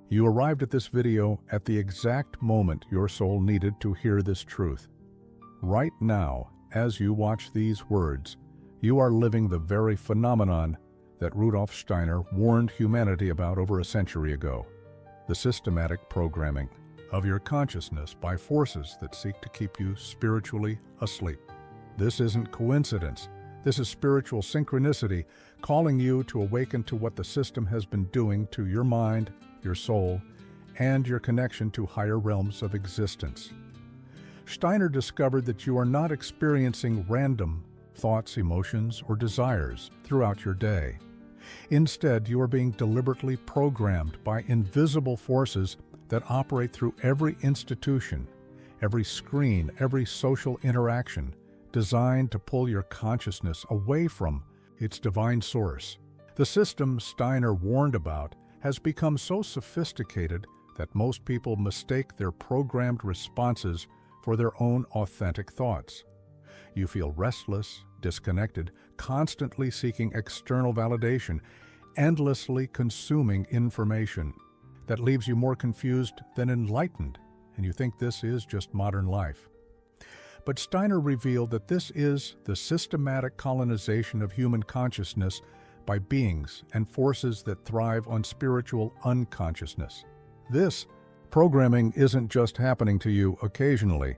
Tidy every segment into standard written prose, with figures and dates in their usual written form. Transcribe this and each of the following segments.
You arrived at this video at the exact moment your soul needed to hear this truth. Right now, as you watch these words, you are living the very phenomenon that Rudolf Steiner warned humanity about over a century ago: the systematic programming of your consciousness by forces that seek to keep you spiritually asleep. This isn't coincidence. This is spiritual synchronicity, calling you to awaken to what the system has been doing to your mind, your soul, and your connection to higher realms of existence. Steiner discovered that you are not experiencing random thoughts, emotions, or desires throughout your day. Instead, you are being deliberately programmed by invisible forces that operate through every institution, every screen, every social interaction, designed to pull your consciousness away from its divine source. The system Steiner warned about has become so sophisticated that most people mistake their programmed responses for their own authentic thoughts. You feel restless, disconnected, constantly seeking external validation, endlessly consuming information that leaves you more confused than enlightened, and you think this is just modern life. But Steiner revealed that this is the systematic colonization of human consciousness by beings and forces that thrive on spiritual unconsciousness. This programming isn't just happening to you occasionally.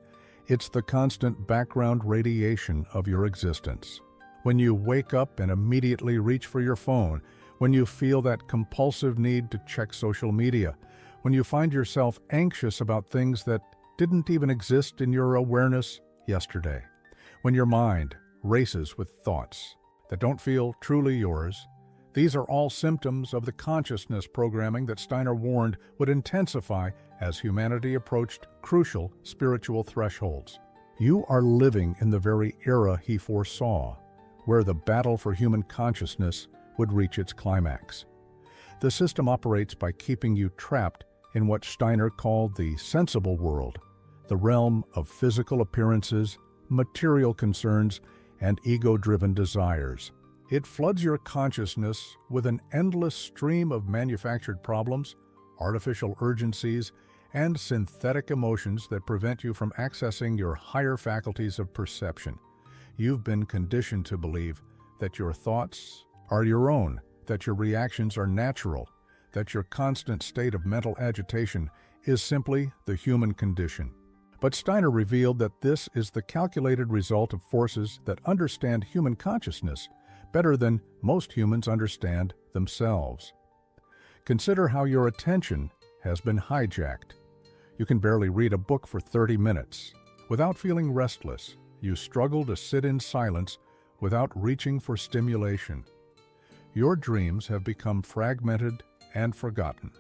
It's the constant background radiation of your existence. When you wake up and immediately reach for your phone, when you feel that compulsive need to check social media, when you find yourself anxious about things that didn't even exist in your awareness yesterday, when your mind races with thoughts that don't feel truly yours, these are all symptoms of the consciousness programming that Steiner warned would intensify as humanity approached crucial spiritual thresholds. You are living in the very era he foresaw, where the battle for human consciousness would reach its climax. The system operates by keeping you trapped in what Steiner called the sensible world, the realm of physical appearances, material concerns, and ego-driven desires. It floods your consciousness with an endless stream of manufactured problems, artificial urgencies, and synthetic emotions that prevent you from accessing your higher faculties of perception. You've been conditioned to believe that your thoughts are your own, that your reactions are natural, that your constant state of mental agitation is simply the human condition. But Steiner revealed that this is the calculated result of forces that understand human consciousness better than most humans understand themselves. Consider how your attention has been hijacked. You can barely read a book for 30 minutes. Without feeling restless, you struggle to sit in silence without reaching for stimulation. Your dreams have become fragmented and forgotten.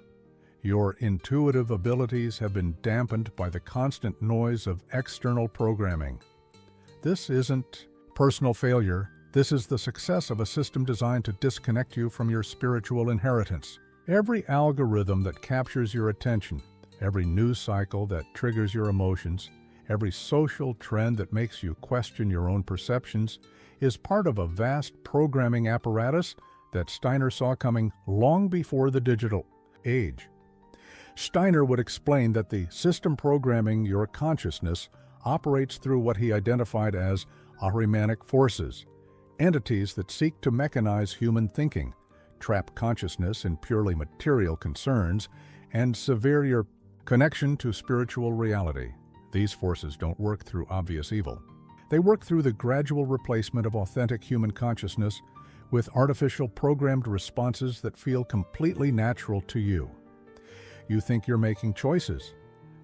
Your intuitive abilities have been dampened by the constant noise of external programming. This isn't personal failure. This is the success of a system designed to disconnect you from your spiritual inheritance. Every algorithm that captures your attention, every news cycle that triggers your emotions, every social trend that makes you question your own perceptions is part of a vast programming apparatus that Steiner saw coming long before the digital age. Steiner would explain that the system programming your consciousness operates through what he identified as ahrimanic forces, entities that seek to mechanize human thinking, trap consciousness in purely material concerns, and sever your connection to spiritual reality. These forces don't work through obvious evil. They work through the gradual replacement of authentic human consciousness with artificial programmed responses that feel completely natural to you. You think you're making choices,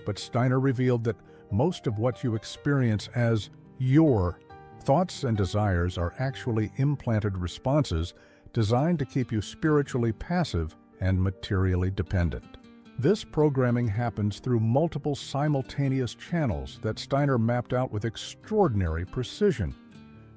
but Steiner revealed that most of what you experience as your thoughts and desires are actually implanted responses designed to keep you spiritually passive and materially dependent. This programming happens through multiple simultaneous channels that Steiner mapped out with extraordinary precision.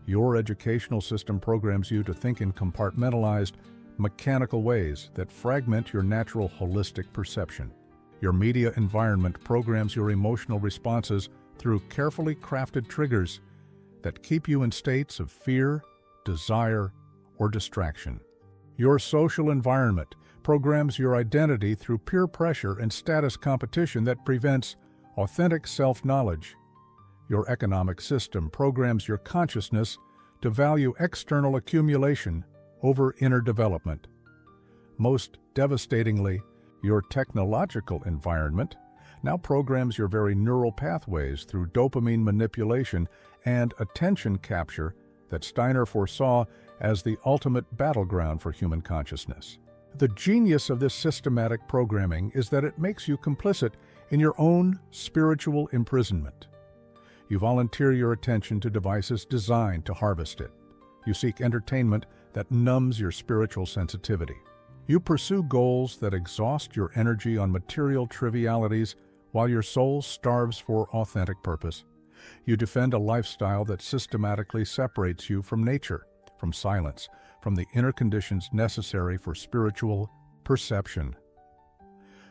Your educational system programs you to think in compartmentalized, mechanical ways that fragment your natural holistic perception. Your media environment programs your emotional responses through carefully crafted triggers that keep you in states of fear, desire, or distraction. Your social environment programs your identity through peer pressure and status competition that prevents authentic self-knowledge. Your economic system programs your consciousness to value external accumulation over inner development. Most devastatingly, your technological environment now programs your very neural pathways through dopamine manipulation and attention capture that Steiner foresaw as the ultimate battleground for human consciousness. The genius of this systematic programming is that it makes you complicit in your own spiritual imprisonment. You volunteer your attention to devices designed to harvest it. You seek entertainment that numbs your spiritual sensitivity. You pursue goals that exhaust your energy on material trivialities while your soul starves for authentic purpose. You defend a lifestyle that systematically separates you from nature, from silence, from the inner conditions necessary for spiritual perception.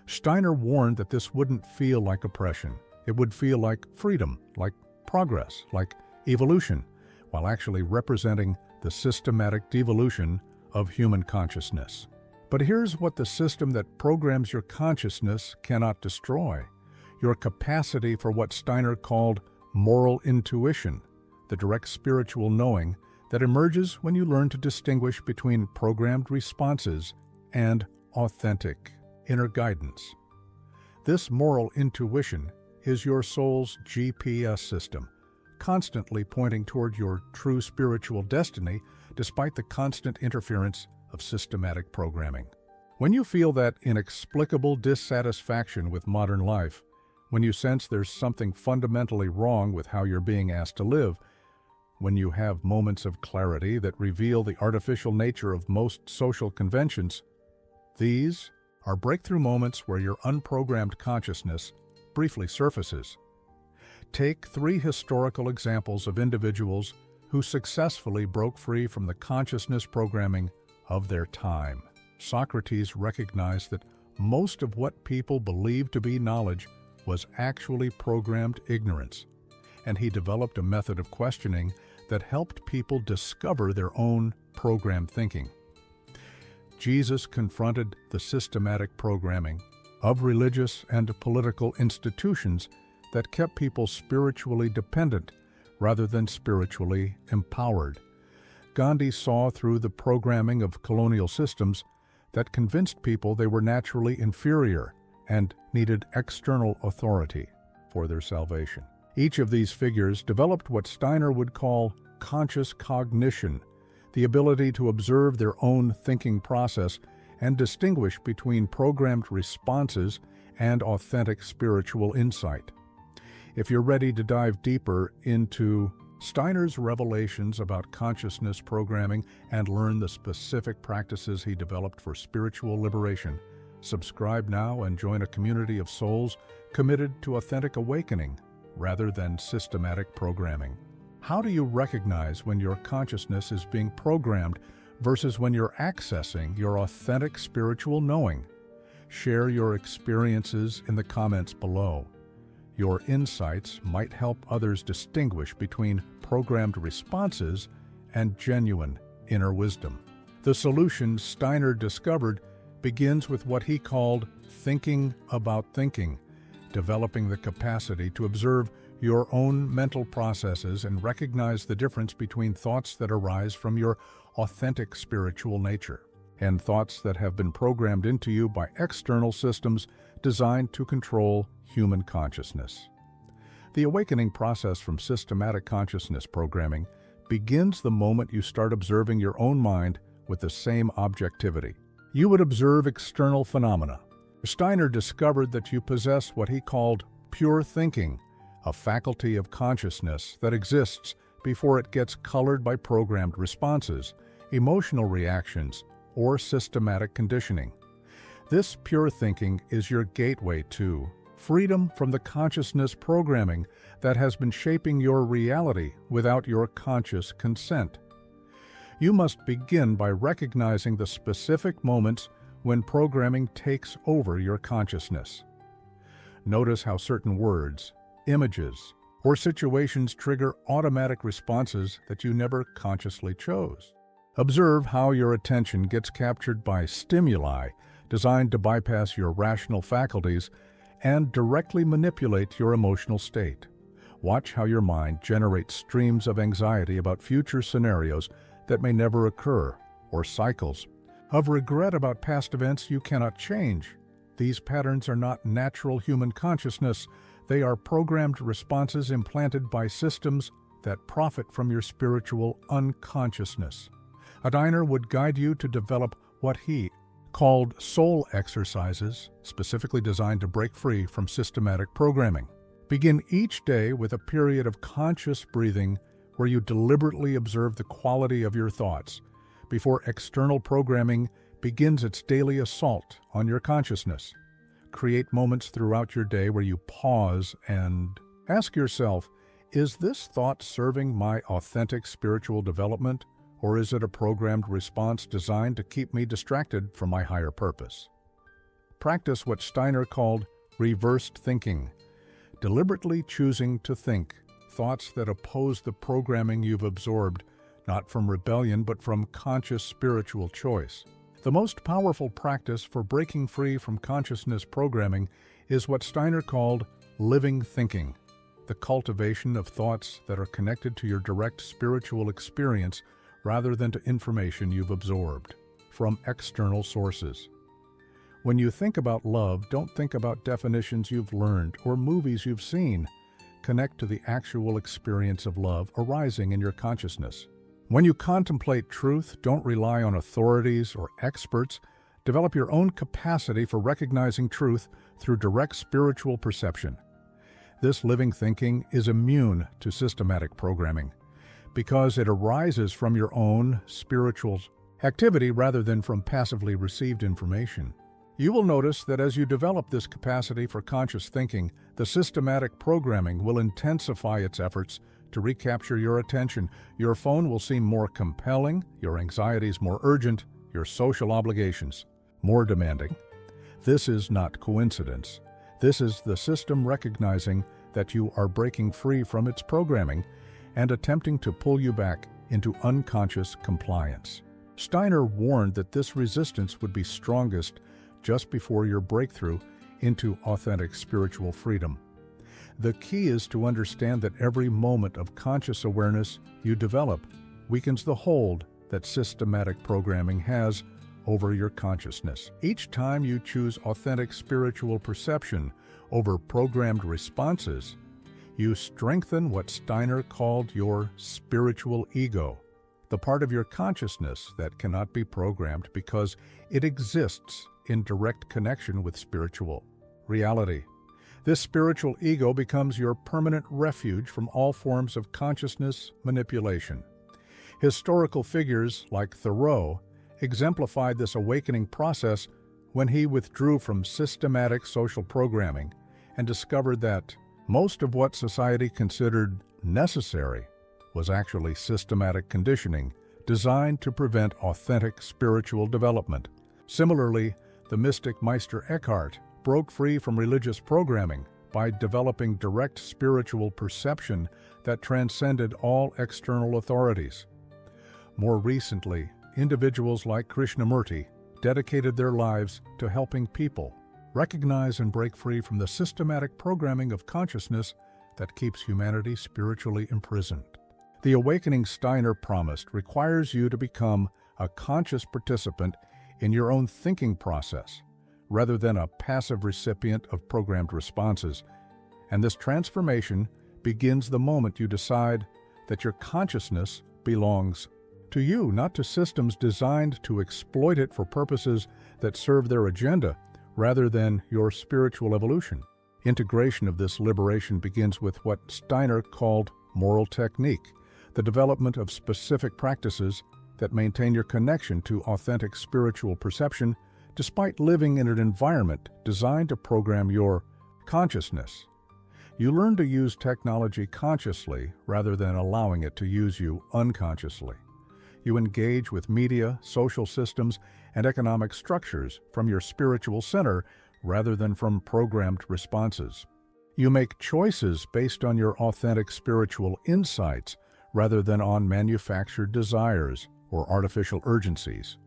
Steiner warned that this wouldn't feel like oppression. It would feel like freedom, like progress, like evolution, while actually representing the systematic devolution of human consciousness. But here's what the system that programs your consciousness cannot destroy: your capacity for what Steiner called moral intuition, the direct spiritual knowing that emerges when you learn to distinguish between programmed responses and authentic inner guidance. This moral intuition is your soul's GPS system, constantly pointing toward your true spiritual destiny despite the constant interference of systematic programming. When you feel that inexplicable dissatisfaction with modern life, when you sense there's something fundamentally wrong with how you're being asked to live, when you have moments of clarity that reveal the artificial nature of most social conventions, these are breakthrough moments where your unprogrammed consciousness briefly surfaces. Take 3 historical examples of individuals who successfully broke free from the consciousness programming of their time. Socrates recognized that most of what people believed to be knowledge was actually programmed ignorance, and he developed a method of questioning that helped people discover their own programmed thinking. Jesus confronted the systematic programming of religious and political institutions that kept people spiritually dependent rather than spiritually empowered. Gandhi saw through the programming of colonial systems that convinced people they were naturally inferior and needed external authority for their salvation. Each of these figures developed what Steiner would call conscious cognition, the ability to observe their own thinking process and distinguish between programmed responses and authentic spiritual insight. If you're ready to dive deeper into Steiner's revelations about consciousness programming and learn the specific practices he developed for spiritual liberation, subscribe now and join a community of souls committed to authentic awakening rather than systematic programming. How do you recognize when your consciousness is being programmed versus when you're accessing your authentic spiritual knowing? Share your experiences in the comments below. Your insights might help others distinguish between programmed responses and genuine inner wisdom. The solution Steiner discovered begins with what he called thinking about thinking, developing the capacity to observe your own mental processes and recognize the difference between thoughts that arise from your authentic spiritual nature and thoughts that have been programmed into you by external systems designed to control human consciousness. The awakening process from systematic consciousness programming begins the moment you start observing your own mind with the same objectivity. You would observe external phenomena. Steiner discovered that you possess what he called pure thinking, a faculty of consciousness that exists before it gets colored by programmed responses, emotional reactions, or systematic conditioning. This pure thinking is your gateway to freedom from the consciousness programming that has been shaping your reality without your conscious consent. You must begin by recognizing the specific moments when programming takes over your consciousness. Notice how certain words, images, or situations trigger automatic responses that you never consciously chose. Observe how your attention gets captured by stimuli designed to bypass your rational faculties and directly manipulate your emotional state. Watch how your mind generates streams of anxiety about future scenarios that may never occur, or cycles of regret about past events you cannot change. These patterns are not natural human consciousness. They are programmed responses implanted by systems that profit from your spiritual unconsciousness. Steiner would guide you to develop what he called soul exercises, specifically designed to break free from systematic programming. Begin each day with a period of conscious breathing where you deliberately observe the quality of your thoughts before external programming begins its daily assault on your consciousness. Create moments throughout your day where you pause and ask yourself, is this thought serving my authentic spiritual development, or is it a programmed response designed to keep me distracted from my higher purpose? Practice what Steiner called reversed thinking, deliberately choosing to think thoughts that oppose the programming you've absorbed, not from rebellion but from conscious spiritual choice. The most powerful practice for breaking free from consciousness programming is what Steiner called living thinking, the cultivation of thoughts that are connected to your direct spiritual experience rather than to information you've absorbed from external sources. When you think about love, don't think about definitions you've learned or movies you've seen. Connect to the actual experience of love arising in your consciousness. When you contemplate truth, don't rely on authorities or experts. Develop your own capacity for recognizing truth through direct spiritual perception. This living thinking is immune to systematic programming because it arises from your own spiritual activity rather than from passively received information. You will notice that as you develop this capacity for conscious thinking, the systematic programming will intensify its efforts to recapture your attention. Your phone will seem more compelling, your anxieties more urgent, your social obligations more demanding. This is not coincidence. This is the system recognizing that you are breaking free from its programming and attempting to pull you back into unconscious compliance. Steiner warned that this resistance would be strongest just before your breakthrough into authentic spiritual freedom. The key is to understand that every moment of conscious awareness you develop weakens the hold that systematic programming has over your consciousness. Each time you choose authentic spiritual perception over programmed responses, you strengthen what Steiner called your spiritual ego, the part of your consciousness that cannot be programmed because it exists in direct connection with spiritual reality. This spiritual ego becomes your permanent refuge from all forms of consciousness manipulation. Historical figures like Thoreau exemplified this awakening process when he withdrew from systematic social programming and discovered that most of what society considered necessary was actually systematic conditioning designed to prevent authentic spiritual development. Similarly, the mystic Meister Eckhart broke free from religious programming by developing direct spiritual perception that transcended all external authorities. More recently, individuals like Krishnamurti dedicated their lives to helping people recognize and break free from the systematic programming of consciousness that keeps humanity spiritually imprisoned. The awakening Steiner promised requires you to become a conscious participant in your own thinking process, rather than a passive recipient of programmed responses. And this transformation begins the moment you decide that your consciousness belongs to you, not to systems designed to exploit it for purposes that serve their agenda, rather than your spiritual evolution. Integration of this liberation begins with what Steiner called moral technique, the development of specific practices that maintain your connection to authentic spiritual perception despite living in an environment designed to program your consciousness. You learn to use technology consciously rather than allowing it to use you unconsciously. You engage with media, social systems, and economic structures from your spiritual center rather than from programmed responses. You make choices based on your authentic spiritual insights rather than on manufactured desires or artificial urgencies.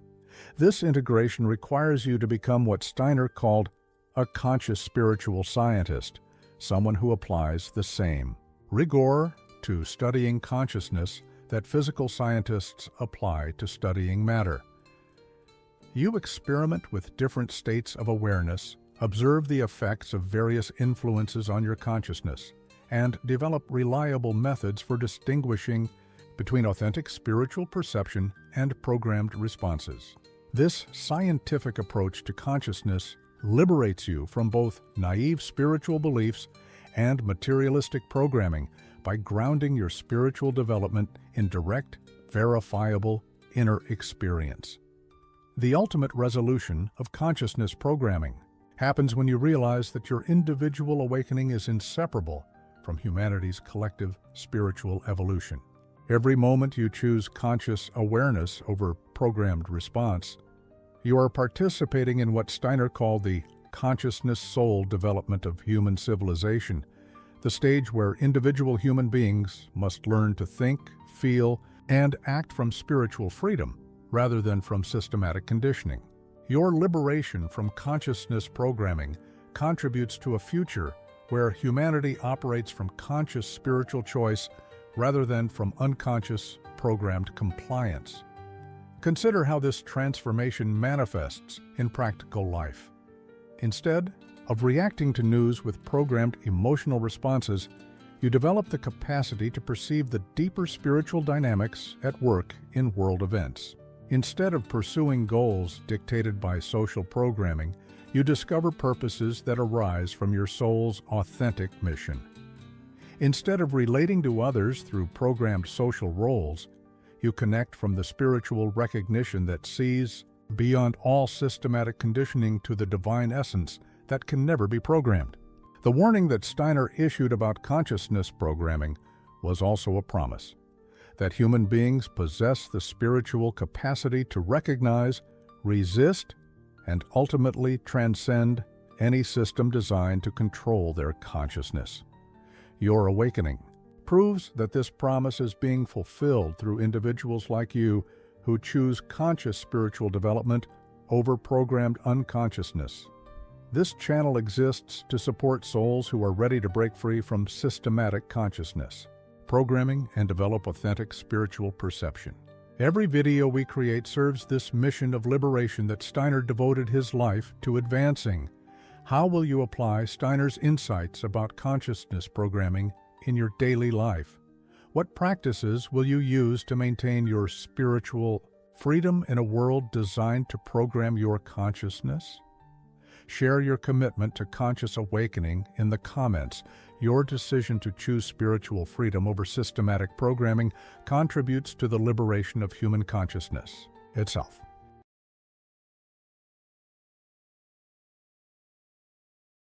This integration requires you to become what Steiner called a conscious spiritual scientist, someone who applies the same rigor to studying consciousness that physical scientists apply to studying matter. You experiment with different states of awareness, observe the effects of various influences on your consciousness, and develop reliable methods for distinguishing between authentic spiritual perception and programmed responses. This scientific approach to consciousness liberates you from both naive spiritual beliefs and materialistic programming by grounding your spiritual development in direct, verifiable inner experience. The ultimate resolution of consciousness programming happens when you realize that your individual awakening is inseparable from humanity's collective spiritual evolution. Every moment you choose conscious awareness over programmed response, you are participating in what Steiner called the consciousness soul development of human civilization, the stage where individual human beings must learn to think, feel, and act from spiritual freedom rather than from systematic conditioning. Your liberation from consciousness programming contributes to a future where humanity operates from conscious spiritual choice rather than from unconscious programmed compliance. Consider how this transformation manifests in practical life. Instead of reacting to news with programmed emotional responses, you develop the capacity to perceive the deeper spiritual dynamics at work in world events. Instead of pursuing goals dictated by social programming, you discover purposes that arise from your soul's authentic mission. Instead of relating to others through programmed social roles, you connect from the spiritual recognition that sees beyond all systematic conditioning to the divine essence that can never be programmed. The warning that Steiner issued about consciousness programming was also a promise that human beings possess the spiritual capacity to recognize, resist, and ultimately transcend any system designed to control their consciousness. Your awakening proves that this promise is being fulfilled through individuals like you who choose conscious spiritual development over programmed unconsciousness. This channel exists to support souls who are ready to break free from systematic consciousness, programming, and develop authentic spiritual perception. Every video we create serves this mission of liberation that Steiner devoted his life to advancing. How will you apply Steiner's insights about consciousness programming in your daily life? What practices will you use to maintain your spiritual freedom in a world designed to program your consciousness? Share your commitment to conscious awakening in the comments. Your decision to choose spiritual freedom over systematic programming contributes to the liberation of human consciousness itself.